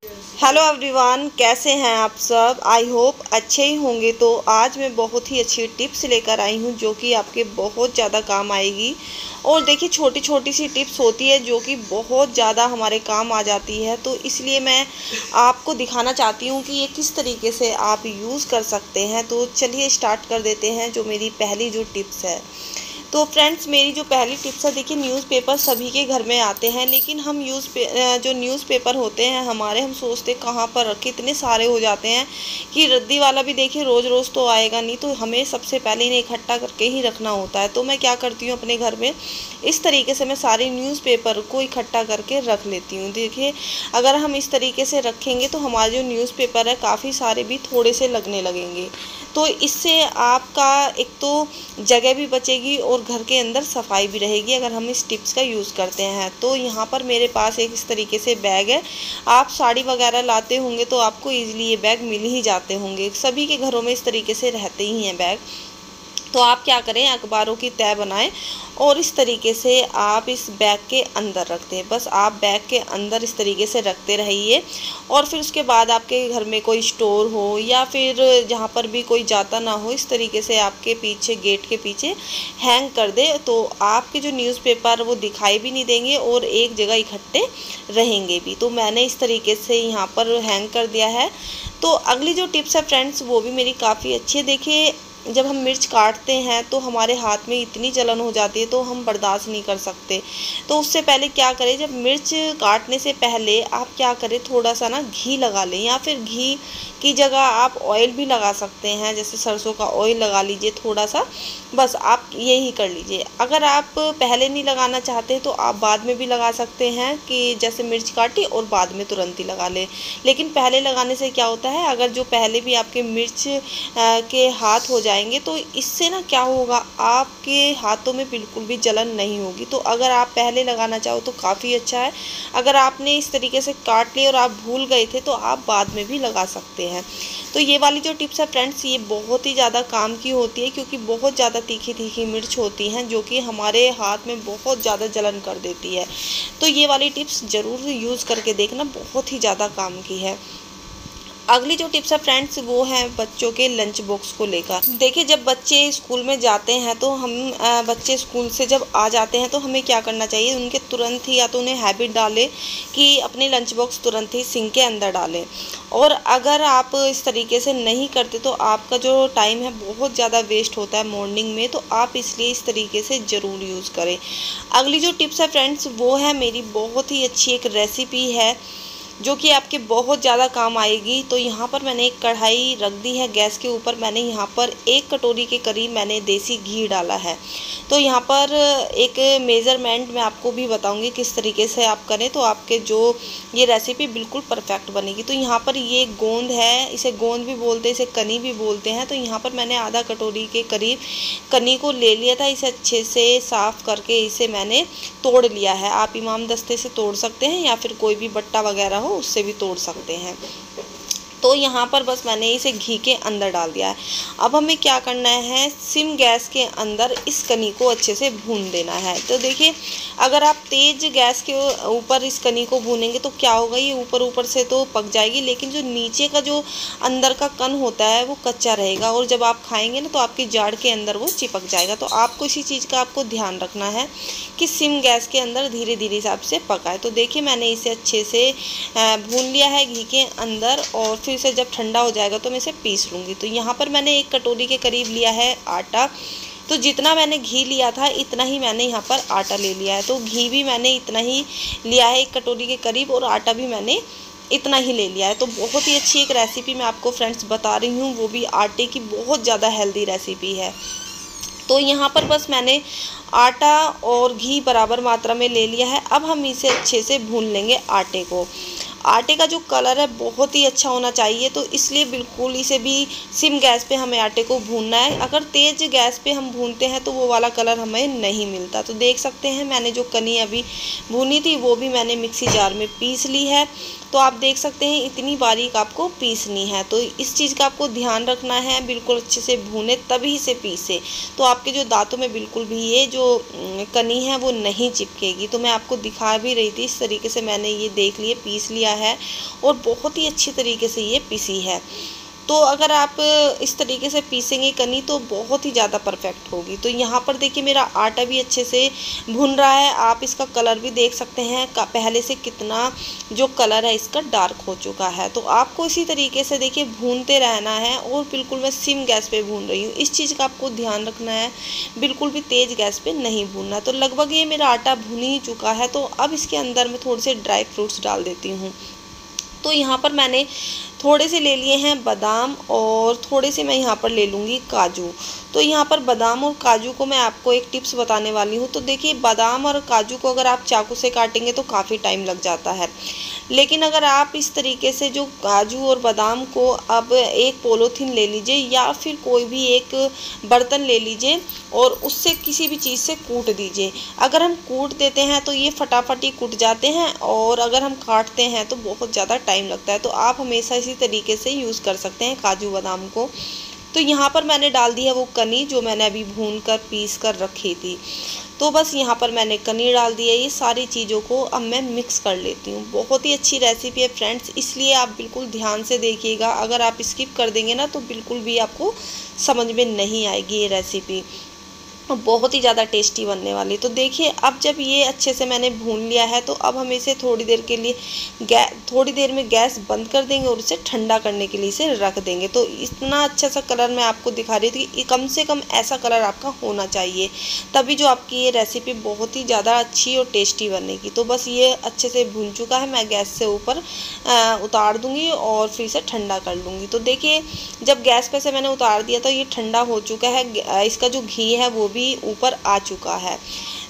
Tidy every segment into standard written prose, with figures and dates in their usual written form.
Hello everyone, कैसे हैं आप सब। आई होप अच्छे ही होंगे। तो आज मैं बहुत ही अच्छी टिप्स लेकर आई हूं जो कि आपके बहुत ज़्यादा काम आएगी। और देखिए, छोटी छोटी सी टिप्स होती है जो कि बहुत ज़्यादा हमारे काम आ जाती है। तो इसलिए मैं आपको दिखाना चाहती हूं कि ये किस तरीके से आप यूज़ कर सकते हैं। तो चलिए स्टार्ट कर देते हैं। जो मेरी पहली जो टिप्स है, तो फ्रेंड्स, मेरी जो पहली टिप्स है, देखिए, न्यूज़पेपर सभी के घर में आते हैं, लेकिन हम जो न्यूज़पेपर होते हैं हमारे, हम सोचते कहाँ पर रखें, इतने सारे हो जाते हैं कि रद्दी वाला भी देखिए रोज़ रोज़ तो आएगा नहीं, तो हमें सबसे पहले इन्हें इकट्ठा करके ही रखना होता है। तो मैं क्या करती हूँ, अपने घर में इस तरीके से मैं सारे न्यूज़पेपर को इकट्ठा करके रख लेती हूँ। देखिए, अगर हम इस तरीके से रखेंगे तो हमारे जो न्यूज़पेपर है काफ़ी सारे भी थोड़े से लगने लगेंगे। तो इससे आपका एक तो जगह भी बचेगी और घर के अंदर सफाई भी रहेगी अगर हम इस टिप्स का यूज़ करते हैं। तो यहाँ पर मेरे पास एक इस तरीके से बैग है। आप साड़ी वगैरह लाते होंगे तो आपको ईजिली ये बैग मिल ही जाते होंगे, सभी के घरों में इस तरीके से रहते ही हैं बैग। तो आप क्या करें, अखबारों की तह बनाएं और इस तरीके से आप इस बैग के अंदर रखते हैं। बस आप बैग के अंदर इस तरीके से रखते रहिए। और फिर उसके बाद आपके घर में कोई स्टोर हो या फिर जहाँ पर भी कोई जाता ना हो, इस तरीके से आपके पीछे, गेट के पीछे हैंग कर दे, तो आपके जो न्यूज़पेपर वो दिखाई भी नहीं देंगे और एक जगह इकट्ठे रहेंगे भी। तो मैंने इस तरीके से यहाँ पर हैंग कर दिया है। तो अगली जो टिप्स है फ्रेंड्स, वो भी मेरी काफ़ी अच्छी है। देखिए, जब हम मिर्च काटते हैं तो हमारे हाथ में इतनी जलन हो जाती है, तो हम बर्दाश्त नहीं कर सकते। तो उससे पहले क्या करें, जब मिर्च काटने से पहले आप क्या करें, थोड़ा सा ना घी लगा लें, या फिर घी की जगह आप ऑयल भी लगा सकते हैं, जैसे सरसों का ऑयल लगा लीजिए थोड़ा सा। बस आप यही कर लीजिए। अगर आप पहले नहीं लगाना चाहते तो आप बाद में भी लगा सकते हैं, कि जैसे मिर्च काटी और बाद में तुरंत ही लगा लें। लेकिन पहले लगाने से क्या होता है, अगर जो पहले भी आपके मिर्च के हाथ हो जाएंगे तो इससे ना क्या होगा, आपके हाथों में बिल्कुल भी जलन नहीं होगी। तो अगर आप पहले लगाना चाहो तो काफ़ी अच्छा है। अगर आपने इस तरीके से काट लिया और आप भूल गए थे तो आप बाद में भी लगा सकते हैं। तो ये वाली जो टिप्स है फ्रेंड्स, ये बहुत ही ज़्यादा काम की होती है, क्योंकि बहुत ज़्यादा तीखी तीखी मिर्च होती हैं जो कि हमारे हाथ में बहुत ज़्यादा जलन कर देती है। तो ये वाली टिप्स ज़रूर यूज़ करके देखना, बहुत ही ज़्यादा काम की है। अगली जो टिप्स है फ्रेंड्स, वो है बच्चों के लंच बॉक्स को लेकर। देखिए, जब बच्चे स्कूल में जाते हैं तो हम बच्चे स्कूल से जब आ जाते हैं तो हमें क्या करना चाहिए, उनके तुरंत ही, या तो उन्हें हैबिट डालें कि अपने लंच बॉक्स तुरंत ही सिंक के अंदर डालें। और अगर आप इस तरीके से नहीं करते तो आपका जो टाइम है बहुत ज़्यादा वेस्ट होता है मॉर्निंग में। तो आप इसलिए इस तरीके से ज़रूर यूज़ करें। अगली जो टिप्स है फ्रेंड्स, वो है मेरी बहुत ही अच्छी एक रेसिपी है जो कि आपके बहुत ज़्यादा काम आएगी। तो यहाँ पर मैंने एक कढ़ाई रख दी है गैस के ऊपर। मैंने यहाँ पर 1 कटोरी के करीब मैंने देसी घी डाला है। तो यहाँ पर एक मेज़रमेंट मैं आपको भी बताऊंगी किस तरीके से आप करें तो आपके जो ये रेसिपी बिल्कुल परफेक्ट बनेगी। तो यहाँ पर ये गोंद है, इसे गोंद भी बोलते हैं, इसे कनी भी बोलते हैं। तो यहाँ पर मैंने आधा कटोरी के करीब कनी को ले लिया था। इसे अच्छे से साफ़ करके इसे मैंने तोड़ लिया है। आप इमाम दस्ते से तोड़ सकते हैं या फिर कोई भी बट्टा वगैरह हो उससे भी तोड़ सकते हैं। तो यहाँ पर बस मैंने इसे घी के अंदर डाल दिया है। अब हमें क्या करना है, सिम गैस के अंदर इस कनी को अच्छे से भून देना है। तो देखिए, अगर आप तेज़ गैस के ऊपर इस कनी को भूनेंगे तो क्या होगा, ये ऊपर ऊपर से तो पक जाएगी, लेकिन जो नीचे का जो अंदर का कन होता है वो कच्चा रहेगा, और जब आप खाएंगे ना तो आपकी जाड़ के अंदर वो चिपक जाएगा। तो आपको इसी चीज़ का आपको ध्यान रखना है कि सिम गैस के अंदर धीरे धीरे हिसाब से पकाए। तो देखिए, मैंने इसे अच्छे से भून लिया है घी के अंदर, और फिर से जब ठंडा हो जाएगा तो मैं इसे पीस लूँगी। तो यहाँ पर मैंने 1 कटोरी के करीब लिया है आटा। तो जितना मैंने घी लिया था इतना ही मैंने यहाँ पर आटा ले लिया है। तो घी भी मैंने इतना ही लिया है 1 कटोरी के करीब, और आटा भी मैंने इतना ही ले लिया है। तो बहुत ही अच्छी एक रेसिपी मैं आपको फ्रेंड्स बता रही हूँ, वो भी आटे की बहुत ज़्यादा हेल्दी रेसिपी है। तो यहाँ पर बस मैंने आटा और घी बराबर मात्रा में ले लिया है। अब हम इसे अच्छे से भून लेंगे आटे को। आटे का जो कलर है बहुत ही अच्छा होना चाहिए, तो इसलिए बिल्कुल इसे भी सिम गैस पे हमें आटे को भूनना है। अगर तेज़ गैस पे हम भूनते हैं तो वो वाला कलर हमें नहीं मिलता। तो देख सकते हैं, मैंने जो कनी अभी भूनी थी वो भी मैंने मिक्सी जार में पीस ली है। तो आप देख सकते हैं इतनी बारीक आपको पीसनी है। तो इस चीज़ का आपको ध्यान रखना है, बिल्कुल अच्छे से भूने तभी से पीसे, तो आपके जो दांतों में बिल्कुल भी ये जो कनी है वो नहीं चिपकेगी। तो मैं आपको दिखा भी रही थी, इस तरीके से मैंने ये देख लिए पीस लिया है और बहुत ही अच्छी तरीके से ये पीसी है। तो अगर आप इस तरीके से पीसेंगे कनी तो बहुत ही ज़्यादा परफेक्ट होगी। तो यहाँ पर देखिए मेरा आटा भी अच्छे से भुन रहा है, आप इसका कलर भी देख सकते हैं पहले से कितना जो कलर है इसका डार्क हो चुका है। तो आपको इसी तरीके से देखिए भूनते रहना है और बिल्कुल मैं सिम गैस पे भून रही हूँ। इस चीज़ का आपको ध्यान रखना है, बिल्कुल भी तेज़ गैस पे नहीं भूनना। तो लगभग ये मेरा आटा भुन ही चुका है। तो अब इसके अंदर मैं थोड़े से ड्राई फ्रूट्स डाल देती हूँ। तो यहाँ पर मैंने थोड़े से ले लिए हैं बादाम और थोड़े से मैं यहाँ पर ले लूँगी काजू। तो यहाँ पर बादाम और काजू को मैं आपको एक टिप्स बताने वाली हूँ। तो देखिए बादाम और काजू को अगर आप चाकू से काटेंगे तो काफ़ी टाइम लग जाता है, लेकिन अगर आप इस तरीके से जो काजू और बादाम को अब एक पॉलीथीन ले लीजिए या फिर कोई भी एक बर्तन ले लीजिए और उससे किसी भी चीज़ से कूट दीजिए। अगर हम कूट देते हैं तो ये फटाफट ही कूट जाते हैं और अगर हम काटते हैं तो बहुत ज़्यादा टाइम लगता है। तो आप हमेशा इसी तरीके से यूज़ कर सकते हैं काजू बादाम को। तो यहाँ पर मैंने डाल दी है वो कनी जो मैंने अभी भून कर पीस कर रखी थी। तो बस यहाँ पर मैंने कनी डाल दी है। ये सारी चीज़ों को अब मैं मिक्स कर लेती हूँ। बहुत ही अच्छी रेसिपी है फ्रेंड्स, इसलिए आप बिल्कुल ध्यान से देखिएगा। अगर आप स्किप कर देंगे ना तो बिल्कुल भी आपको समझ में नहीं आएगी ये रेसिपी, बहुत ही ज़्यादा टेस्टी बनने वाली। तो देखिए अब जब ये अच्छे से मैंने भून लिया है तो अब हम इसे थोड़ी देर के लिए थोड़ी देर में गैस बंद कर देंगे और इसे ठंडा करने के लिए इसे रख देंगे। तो इतना अच्छा सा कलर मैं आपको दिखा रही थी कि कम से कम ऐसा कलर आपका होना चाहिए, तभी जो आपकी ये रेसिपी बहुत ही ज़्यादा अच्छी और टेस्टी बनेगी। तो बस ये अच्छे से भून चुका है, मैं गैस से ऊपर उतार दूँगी और फिर इसे ठंडा कर लूँगी। तो देखिए जब गैस पे से मैंने उतार दिया तो ये ठंडा हो चुका है, इसका जो घी है वो भी ऊपर आ चुका है।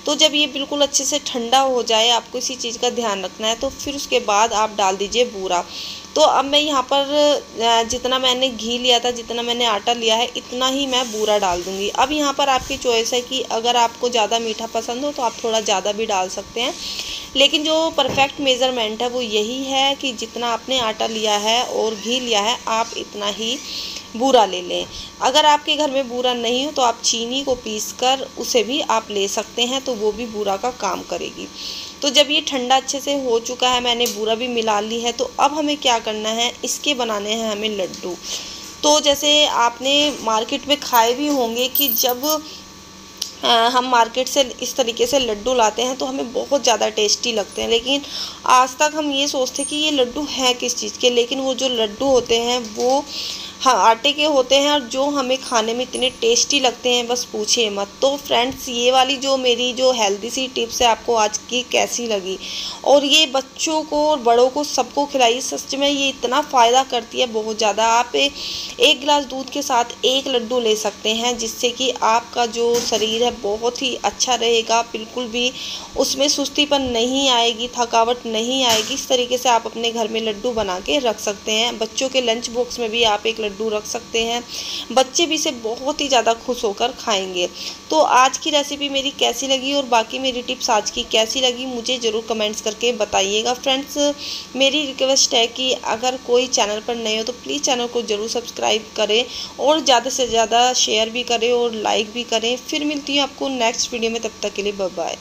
तो जब ये बिल्कुल अच्छे से ठंडा हो जाए, आपको इसी चीज़ का ध्यान रखना है, तो फिर उसके बाद आप डाल दीजिए बूरा। तो अब मैं यहाँ पर जितना मैंने घी लिया था, जितना मैंने आटा लिया है, इतना ही मैं बूरा डाल दूँगी। अब यहाँ पर आपकी चॉइस है कि अगर आपको ज़्यादा मीठा पसंद हो तो आप थोड़ा ज़्यादा भी डाल सकते हैं, लेकिन जो परफेक्ट मेज़रमेंट है वो यही है कि जितना आपने आटा लिया है और घी लिया है आप इतना ही बूरा ले लें। अगर आपके घर में बूरा नहीं हो तो आप चीनी को पीसकर उसे भी आप ले सकते हैं, तो वो भी बूरा का काम करेगी। तो जब ये ठंडा अच्छे से हो चुका है, मैंने बूरा भी मिला ली है, तो अब हमें क्या करना है, इसके बनाने हैं हमें लड्डू। तो जैसे आपने मार्केट में खाए भी होंगे कि जब हम मार्केट से इस तरीके से लड्डू लाते हैं तो हमें बहुत ज़्यादा टेस्टी लगते हैं, लेकिन आज तक हम ये सोचते हैं कि ये लड्डू हैं किस चीज़ के, लेकिन वो जो लड्डू होते हैं वो हाँ आटे के होते हैं और जो हमें खाने में इतने टेस्टी लगते हैं बस पूछिए मत। तो फ्रेंड्स ये वाली जो मेरी जो हेल्दी सी टिप्स है आपको आज की कैसी लगी, और ये बच्चों को और बड़ों को सबको खिलाइए, सच में ये इतना फ़ायदा करती है बहुत ज़्यादा। आप एक गिलास दूध के साथ एक लड्डू ले सकते हैं, जिससे कि आपका जो शरीर है बहुत ही अच्छा रहेगा, बिल्कुल भी उसमें सुस्तीपन नहीं आएगी, थकावट नहीं आएगी। इस तरीके से आप अपने घर में लड्डू बना के रख सकते हैं। बच्चों के लंच बॉक्स में भी आप एक लड्डू रख सकते हैं, बच्चे भी इसे बहुत ही ज़्यादा खुश होकर खाएंगे। तो आज की रेसिपी मेरी कैसी लगी और बाकी मेरी टिप्स आज की कैसी लगी मुझे ज़रूर कमेंट्स करके बताइएगा। फ्रेंड्स मेरी रिक्वेस्ट है कि अगर कोई चैनल पर नए हो तो प्लीज़ चैनल को ज़रूर सब्सक्राइब करें और ज़्यादा से ज़्यादा शेयर भी करें और लाइक भी करें। फिर मिलती हूँ आपको नेक्स्ट वीडियो में, तब तक के लिए बाय बाय।